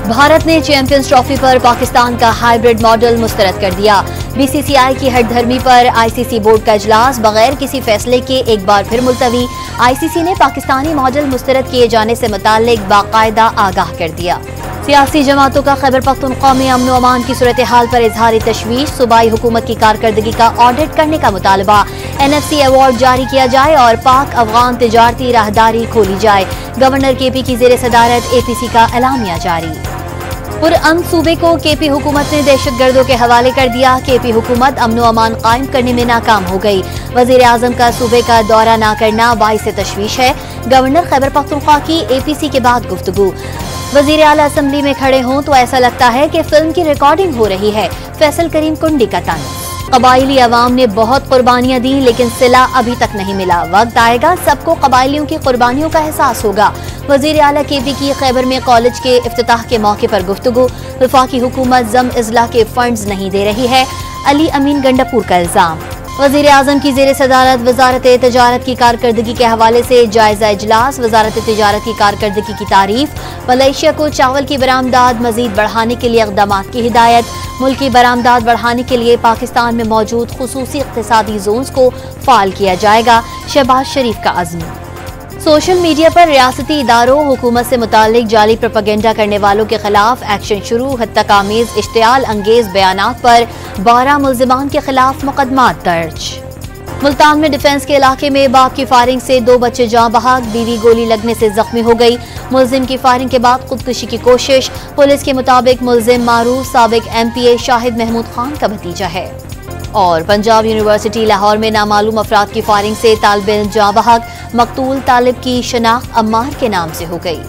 भारत ने champions trophy पर पाकिस्तान का हाइब्रिड मॉडल मुस्तरद कर दिया। बीसीसीआई की हटधर्मी पर आईसीसी बोर्ड का इजलास बगैर किसी फैसले के एक बार फिर मुलतवी। आईसीसी ने पाकिस्तानी मॉडल मुस्तरद किए जाने से मुताल्लिक बाकायदा आगाह कर दिया। सियासी जमातों का खैबर पख्तूनख्वा में अमन अमान की सूरत हाल पर इजहार तशवीश। सूबाई हुकूमत की कारकर्दगी का ऑडिट करने का मुतालबा। NFC अवार्ड जारी किया जाए और पाक अफगान तिजारती राहदारी खोली जाए। गवर्नर KP की जेर सदारत APC का एलामिया जारी। पुरअमन सूबे को KP हुकूमत ने दहशतगर्दों के हवाले कर दिया। KP हुकूमत अमन अमान कायम करने में नाकाम हो गई। वजीर आजम का सूबे का दौरा न करना बाइस तशवीश है। गवर्नर खैबर पख्तूनख्वा की APC के बाद गुफ्तगू। वजीर आला असम्बली में खड़े हों तो ऐसा लगता है कि फिल्म की रिकॉर्डिंग हो रही है। फैसल करीम कुंडी का तंज। कबायली अवाम ने बहुत कुर्बानियां दी लेकिन सिला अभी तक नहीं मिला। वक्त आएगा सबको कबायलियों की कुर्बानियों का एहसास होगा। वजीर आला KP की खैबर में कॉलेज के इफ्तिताह के मौके पर गुफ्तगू। वफाकी हुकूमत जम इजला के फंड्स नहीं दे रही है। अली अमीन गंडापुर का इल्जाम। वजीर आजम की जेर सदारत वजारत तिजारत की कारकर्दगी के हवाले से जायजा इजलास। वजारत तिजारत की कारकर्दगी की तारीफ। मलेशिया को चावल की बरामदात मजीद बढ़ाने के लिए इक़दाम की हिदायत। मुल्क की बरामदात बढ़ाने के लिए पाकिस्तान में मौजूद खुसूसी इक़्तिसादी जोन्स को फाल किया जाएगा। शहबाज शरीफ का अज़्म। सोशल मीडिया पर रियासती इदारों हुकूमत से मुताल्लिक जाली प्रोपेगेंडा करने वालों के खिलाफ एक्शन शुरू। हत्याकामीज इश्तियाल अंगेज बयानात पर 12 मुल्जिमान के खिलाफ मुकदमात दर्ज। मुल्तान में डिफेंस के इलाके में बाप की फायरिंग से 2 बच्चे जाँ बहक। बीवी गोली लगने से जख्मी हो गई। मुल्जिम की फायरिंग के बाद खुदकुशी की कोशिश। पुलिस के मुताबिक मुल्जिम मारूफ साबिक MPA शाहिद महमूद खान का भतीजा है। और पंजाब यूनिवर्सिटी लाहौर में नामालूम अफराद की फायरिंग से तालिब इल्म जाँ बहक। मकतूल तालिब की शनाख्त अम्मार के नाम से हो गई।